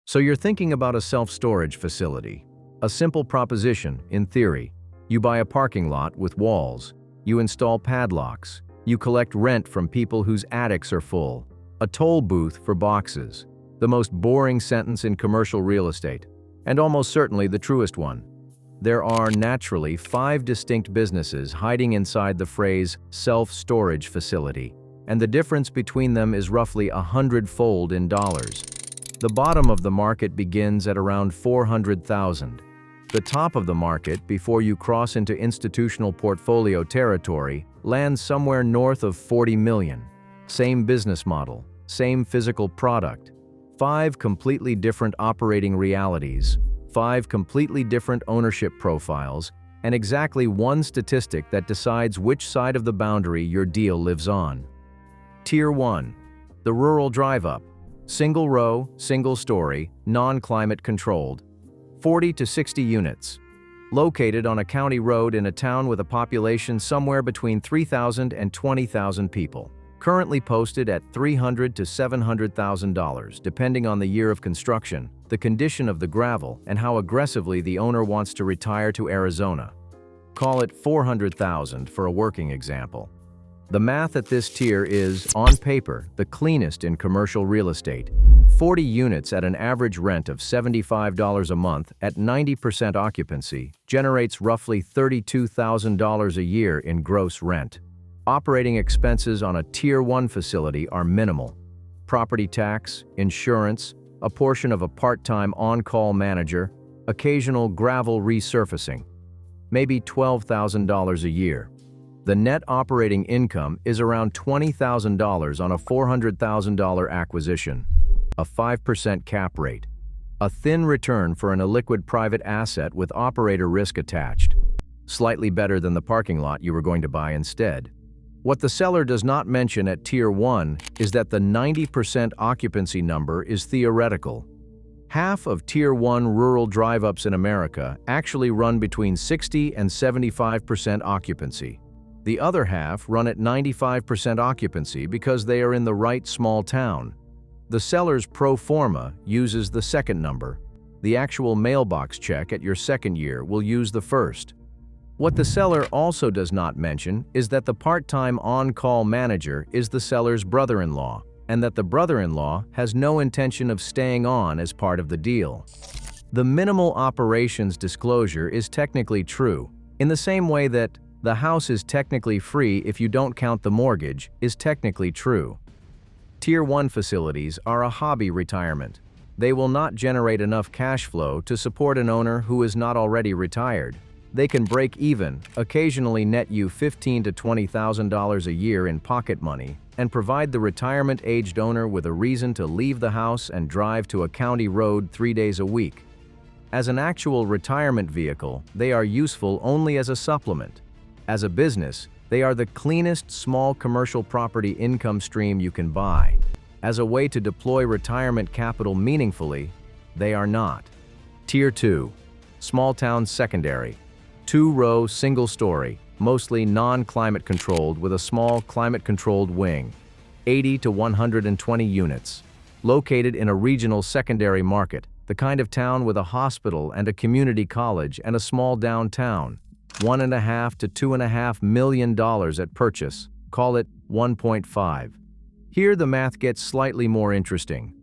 So you're thinking about a self-storage facility. A simple proposition, in theory. You buy a parking lot with walls. You install padlocks. You collect rent from people whose attics are full. A toll booth for boxes. The most boring sentence in commercial real estate, and almost certainly the truest one. There are naturally 5 distinct businesses hiding inside the phrase self-storage facility, and the difference between them is roughly 100-fold in dollars. The bottom of the market begins at around $400,000. The top of the market, before you cross into institutional portfolio territory, lands somewhere north of $40 million. Same business model, same physical product. 5 completely different operating realities, 5 completely different ownership profiles, and exactly one statistic that decides which side of the boundary your deal lives on. Tier 1. The rural drive-up. Single row, single story, non-climate controlled. 40 to 60 units. Located on a county road in a town with a population somewhere between 3,000 and 20,000 people. Currently posted at $300,000 to $700,000, depending on the year of construction, the condition of the gravel, and how aggressively the owner wants to retire to Arizona. Call it $400,000 for a working example. The math at this tier is, on paper, the cleanest in commercial real estate. 40 units at an average rent of $75 a month at 90% occupancy generates roughly $32,000 a year in gross rent. Operating expenses on a Tier 1 facility are minimal. Property tax, insurance, a portion of a part-time on-call manager, occasional gravel resurfacing. Maybe $12,000 a year. The net operating income is around $20,000 on a $400,000 acquisition. A 5% cap rate. A thin return for an illiquid private asset with operator risk attached. Slightly better than the parking lot you were going to buy instead. What the seller does not mention at Tier 1 is that the 90% occupancy number is theoretical. Half of Tier 1 rural drive-ups in America actually run between 60 and 75% occupancy. The other half run at 95% occupancy because they are in the right small town. The seller's pro forma uses the second number. The actual mailbox check at your second year will use the first. What the seller also does not mention is that the part-time on-call manager is the seller's brother-in-law, and that the brother-in-law has no intention of staying on as part of the deal. The minimal operations disclosure is technically true, in the same way that the house is technically free if you don't count the mortgage is technically true. Tier 1 facilities are a hobby retirement. They will not generate enough cash flow to support an owner who is not already retired. They can break even, occasionally net you $15,000 to $20,000 a year in pocket money, and provide the retirement-aged owner with a reason to leave the house and drive to a county road 3 days a week. As an actual retirement vehicle, they are useful only as a supplement. As a business, they are the cleanest small commercial property income stream you can buy. As a way to deploy retirement capital meaningfully, they are not. Tier 2. Small town secondary. 2-row, single-story, mostly non-climate controlled with a small climate-controlled wing. 80 to 120 units. Located in a regional secondary market, the kind of town with a hospital and a community college and a small downtown. $1.5 to $2.5 million at purchase. Call it 1.5. Here the math gets slightly more interesting.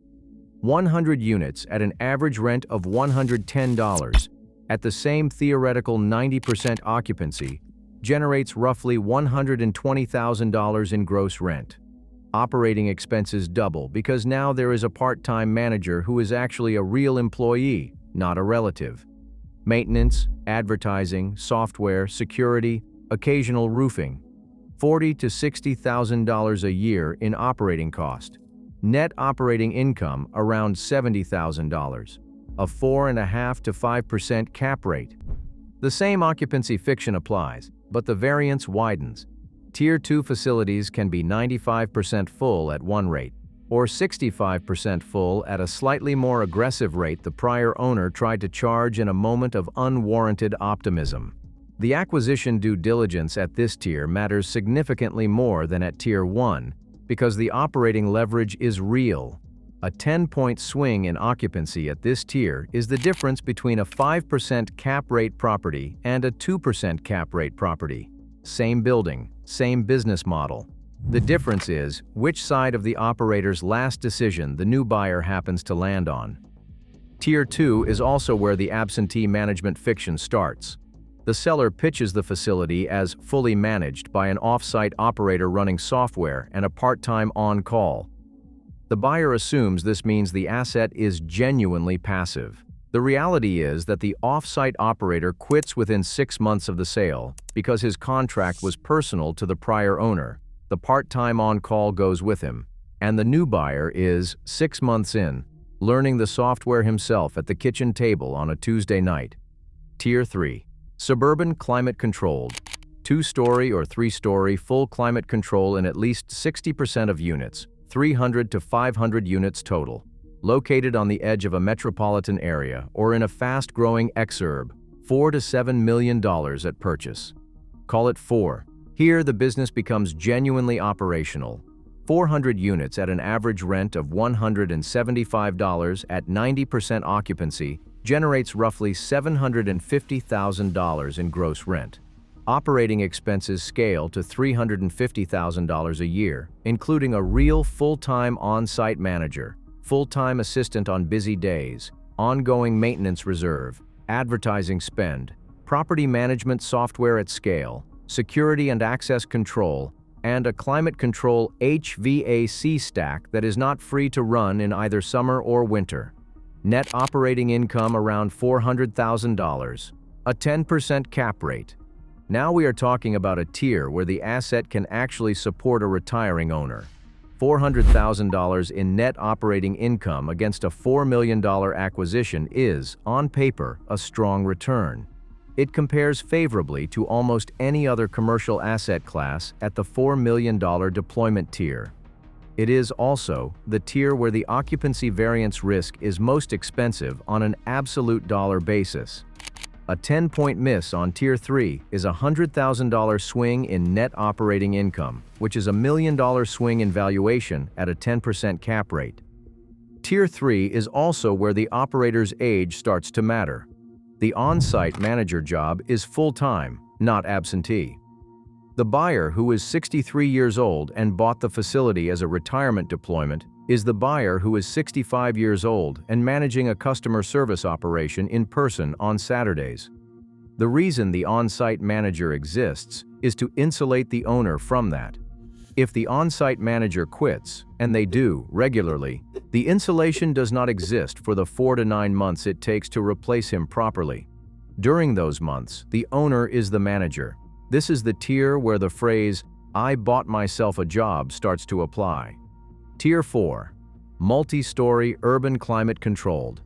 100 units at an average rent of $110 at the same theoretical 90% occupancy generates roughly $120,000 in gross rent. Operating expenses double because now there is a part-time manager who is actually a real employee, not a relative. Maintenance, advertising, software, security, occasional roofing. $40,000 to $60,000 a year in operating cost. Net operating income around $70,000. A 4.5% to 5% cap rate. The same occupancy fiction applies, but the variance widens. Tier 2 facilities can be 95% full at one rate, or 65% full at a slightly more aggressive rate the prior owner tried to charge in a moment of unwarranted optimism. The acquisition due diligence at this tier matters significantly more than at Tier 1 because the operating leverage is real. A 10-point swing in occupancy at this tier is the difference between a 5% cap rate property and a 2% cap rate property. Same building, same business model. The difference is which side of the operator's last decision the new buyer happens to land on. Tier 2 is also where the absentee management fiction starts. The seller pitches the facility as fully managed by an off-site operator running software and a part-time on-call. The buyer assumes this means the asset is genuinely passive. The reality is that the off-site operator quits within 6 months of the sale because his contract was personal to the prior owner. The part-time on-call goes with him, and the new buyer is, 6 months in, learning the software himself at the kitchen table on a Tuesday night. Tier 3. Suburban climate-controlled. 2-story or 3-story full climate control in at least 60% of units, 300 to 500 units total. Located on the edge of a metropolitan area or in a fast-growing exurb, $4 to $7 million at purchase. Call it 4. Here the business becomes genuinely operational. 400 units at an average rent of $175 at 90% occupancy generates roughly $750,000 in gross rent. Operating expenses scale to $350,000 a year, including a real full-time on-site manager, full-time assistant on busy days, ongoing maintenance reserve, advertising spend, property management software at scale, security and access control, and a climate control HVAC stack that is not free to run in either summer or winter. Net operating income around $400,000, a 10% cap rate. Now we are talking about a tier where the asset can actually support a retiring owner. $400,000 in net operating income against a $4 million acquisition is, on paper, a strong return. It compares favorably to almost any other commercial asset class at the $4 million deployment tier. It is also the tier where the occupancy variance risk is most expensive on an absolute dollar basis. A 10-point miss on Tier 3 is a $100,000 swing in net operating income, which is a $1 million swing in valuation at a 10% cap rate. Tier 3 is also where the operator's age starts to matter. The on-site manager job is full-time, not absentee. The buyer, who is 63 years old and bought the facility as a retirement deployment, is the buyer who is 65 years old and managing a customer service operation in person on Saturdays. The reason the on-site manager exists is to insulate the owner from that. If the on-site manager quits, and they do regularly, the insulation does not exist for the 4 to 9 months it takes to replace him properly. During those months, the owner is the manager. This is the tier where the phrase, "I bought myself a job," starts to apply. Tier 4. Multi-story urban climate controlled.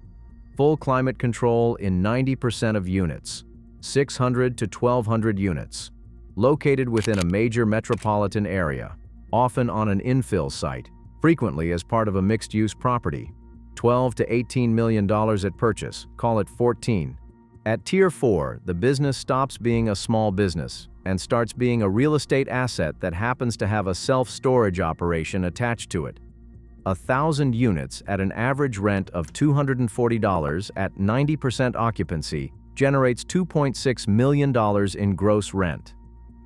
Full climate control in 90% of units. 600 to 1,200 units. Located within a major metropolitan area, often on an infill site, frequently as part of a mixed-use property. $12 to $18 million at purchase, call it 14. At Tier 4, the business stops being a small business and starts being a real estate asset that happens to have a self-storage operation attached to it. 1,000 units at an average rent of $240 at 90% occupancy generates $2.6 million in gross rent.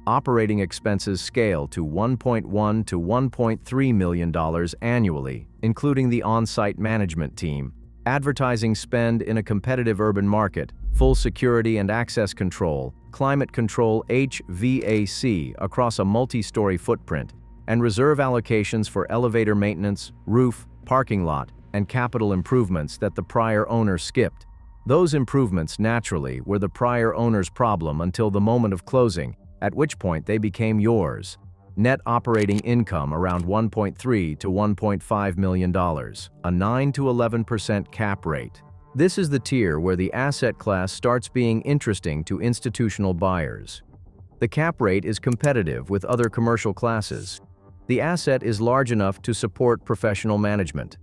Operating expenses scale to $1.1 to $1.3 million annually, including the on-site management team, advertising spend in a competitive urban market, full security and access control, climate control HVAC across a multi-story footprint, and reserve allocations for elevator maintenance, roof, parking lot, and capital improvements that the prior owner skipped. Those improvements, naturally, were the prior owner's problem until the moment of closing, at which point they became yours. Net operating income around $1.3 to $1.5 million, a 9 to 11% cap rate. This is the tier where the asset class starts being interesting to institutional buyers. The cap rate is competitive with other commercial classes. The asset is large enough to support professional management.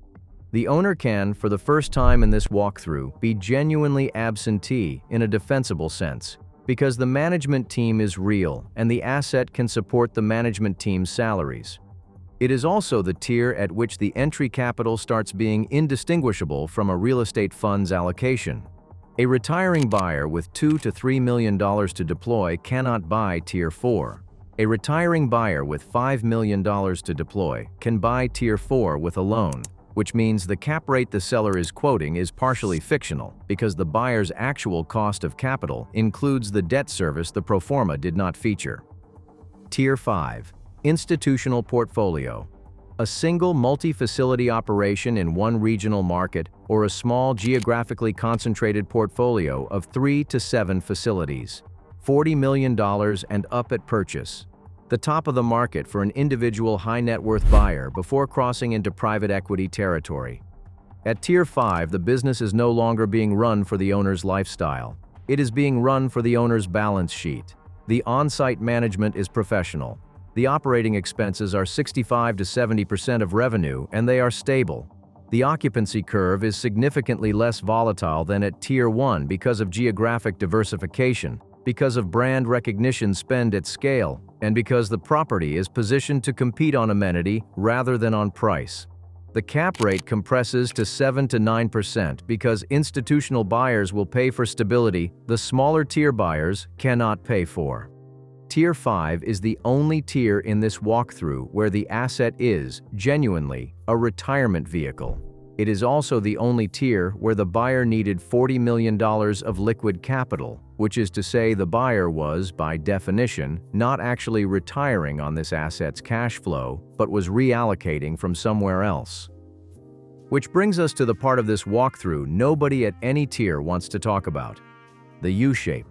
The owner can, for the first time in this walkthrough, be genuinely absentee in a defensible sense, because the management team is real and the asset can support the management team's salaries. It is also the tier at which the entry capital starts being indistinguishable from a real estate fund's allocation. A retiring buyer with $2 to $3 million to deploy cannot buy Tier 4. A retiring buyer with $5 million to deploy can buy Tier 4 with a loan, which means the cap rate the seller is quoting is partially fictional because the buyer's actual cost of capital includes the debt service the pro forma did not feature. Tier 5. Institutional portfolio. A single multi-facility operation in one regional market or a small geographically concentrated portfolio of 3 to 7 facilities. $40 million and up at purchase. The top of the market for an individual high net worth buyer before crossing into private equity territory. At Tier 5, the business is no longer being run for the owner's lifestyle. It is being run for the owner's balance sheet. The on-site management is professional. The operating expenses are 65 to 70% of revenue, and they are stable. The occupancy curve is significantly less volatile than at Tier 1 because of geographic diversification, because of brand recognition spend at scale, and because the property is positioned to compete on amenity rather than on price. The cap rate compresses to 7 to 9% because institutional buyers will pay for stability the smaller tier buyers cannot pay for. Tier 5 is the only tier in this walkthrough where the asset is, genuinely, a retirement vehicle. It is also the only tier where the buyer needed $40 million of liquid capital, which is to say the buyer was, by definition, not actually retiring on this asset's cash flow, but was reallocating from somewhere else. Which brings us to the part of this walkthrough nobody at any tier wants to talk about: the U-shape.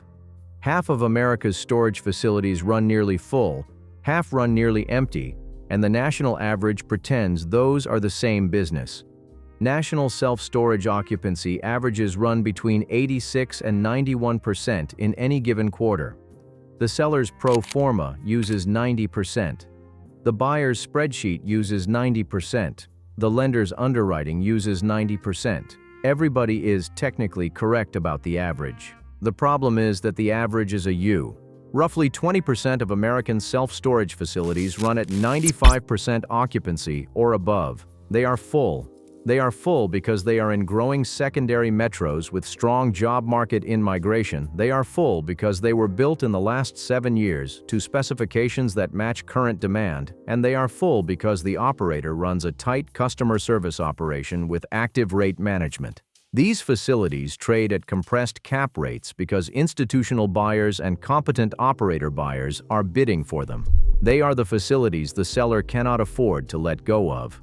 Half of America's storage facilities run nearly full, half run nearly empty, and the national average pretends those are the same business. National self-storage occupancy averages run between 86 and 91% in any given quarter. The seller's pro forma uses 90%. The buyer's spreadsheet uses 90%. The lender's underwriting uses 90%. Everybody is technically correct about the average. The problem is that the average is a U. Roughly 20% of American self-storage facilities run at 95% occupancy or above. They are full. They are full because they are in growing secondary metros with strong job market in-migration. They are full because they were built in the last 7 years to specifications that match current demand, and they are full because the operator runs a tight customer service operation with active rate management. These facilities trade at compressed cap rates because institutional buyers and competent operator buyers are bidding for them. They are the facilities the seller cannot afford to let go of.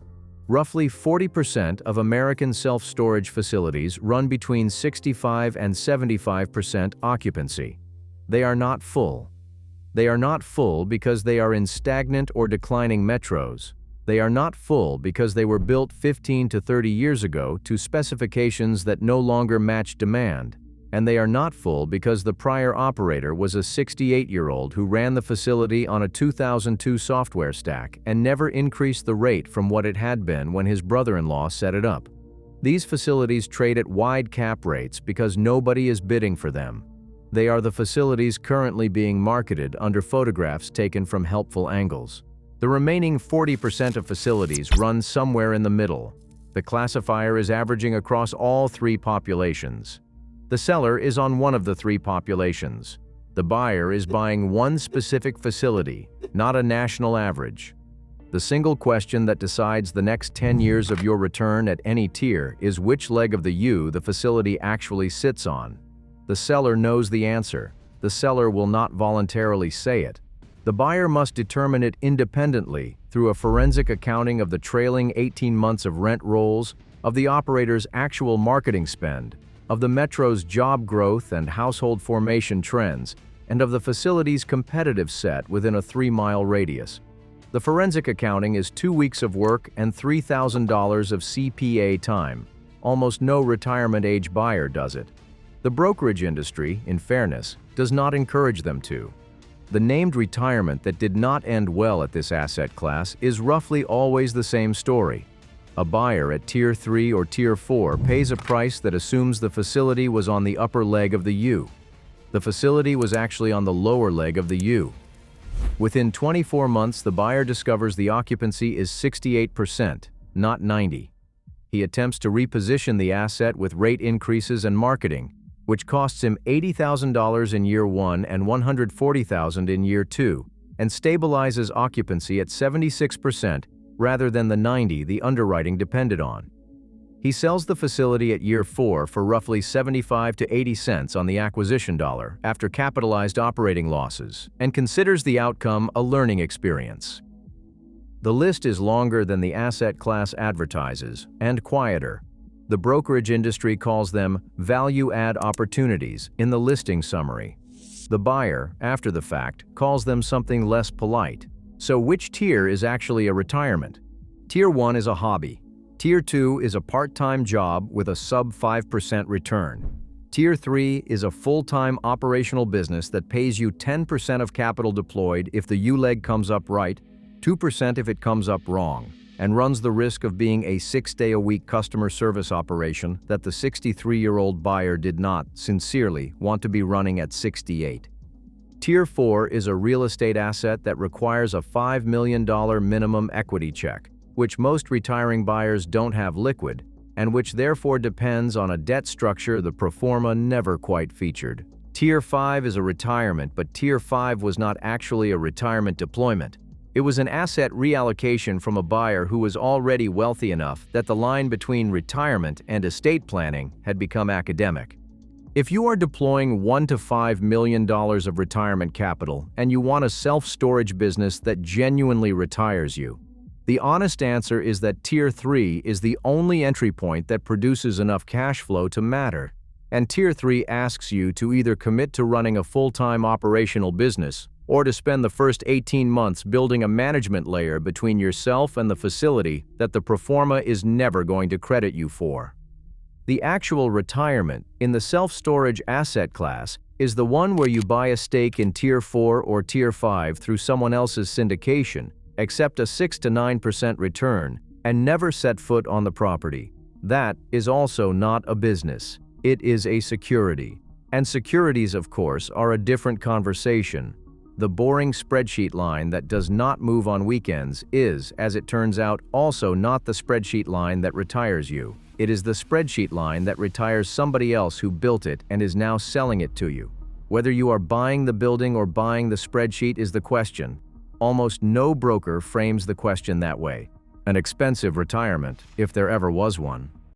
Roughly 40% of American self-storage facilities run between 65 and 75% occupancy. They are not full. They are not full because they are in stagnant or declining metros. They are not full because they were built 15 to 30 years ago to specifications that no longer match demand. And they are not full because the prior operator was a 68-year-old who ran the facility on a 2002 software stack and never increased the rate from what it had been when his brother-in-law set it up. These facilities trade at wide cap rates because nobody is bidding for them. They are the facilities currently being marketed under photographs taken from helpful angles. The remaining 40% of facilities run somewhere in the middle. The classifier is averaging across all three populations. The seller is on one of the three populations. The buyer is buying one specific facility, not a national average. The single question that decides the next 10 years of your return at any tier is which leg of the U the facility actually sits on. The seller knows the answer. The seller will not voluntarily say it. The buyer must determine it independently through a forensic accounting of the trailing 18 months of rent rolls, of the operator's actual marketing spend, of the metro's job growth and household formation trends, and of the facility's competitive set within a 3-mile radius. The forensic accounting is 2 weeks of work and $3,000 of CPA time. Almost no retirement age buyer does it. The brokerage industry, in fairness, does not encourage them to. The named retirement that did not end well at this asset class is roughly always the same story. A buyer at Tier 3 or Tier 4 pays a price that assumes the facility was on the upper leg of the U. The facility was actually on the lower leg of the U. Within 24 months, the buyer discovers the occupancy is 68%, not 90%. He attempts to reposition the asset with rate increases and marketing, which costs him $80,000 in year 1 and $140,000 in year 2, and stabilizes occupancy at 76% rather than the 90% the underwriting depended on. He sells the facility at year 4 for roughly 75 to 80 cents on the acquisition dollar after capitalized operating losses, and considers the outcome a learning experience. The list is longer than the asset class advertises, and quieter. The brokerage industry calls them value-add opportunities in the listing summary. The buyer, after the fact, calls them something less polite. So which tier is actually a retirement? Tier 1 is a hobby. Tier 2 is a part-time job with a sub 5% return. Tier 3 is a full-time operational business that pays you 10% of capital deployed if the U-leg comes up right, 2% if it comes up wrong, and runs the risk of being a 6-day-a-week customer service operation that the 63-year-old buyer did not, sincerely, want to be running at 68. Tier 4 is a real estate asset that requires a $5 million minimum equity check, which most retiring buyers don't have liquid, and which therefore depends on a debt structure the pro forma never quite featured. Tier 5 is a retirement, but Tier 5 was not actually a retirement deployment. It was an asset reallocation from a buyer who was already wealthy enough that the line between retirement and estate planning had become academic. If you are deploying $1 to $5 million of retirement capital and you want a self-storage business that genuinely retires you, the honest answer is that Tier 3 is the only entry point that produces enough cash flow to matter, and Tier 3 asks you to either commit to running a full-time operational business or to spend the first 18 months building a management layer between yourself and the facility that the pro forma is never going to credit you for. The actual retirement in the self-storage asset class is the one where you buy a stake in Tier 4 or Tier 5 through someone else's syndication, accept a 6 to 9% return, and never set foot on the property. That is also not a business. It is a security. And securities, of course, are a different conversation. The boring spreadsheet line that does not move on weekends is, as it turns out, also not the spreadsheet line that retires you. It is the spreadsheet line that retires somebody else who built it and is now selling it to you. Whether you are buying the building or buying the spreadsheet is the question. Almost no broker frames the question that way. An expensive retirement, if there ever was one.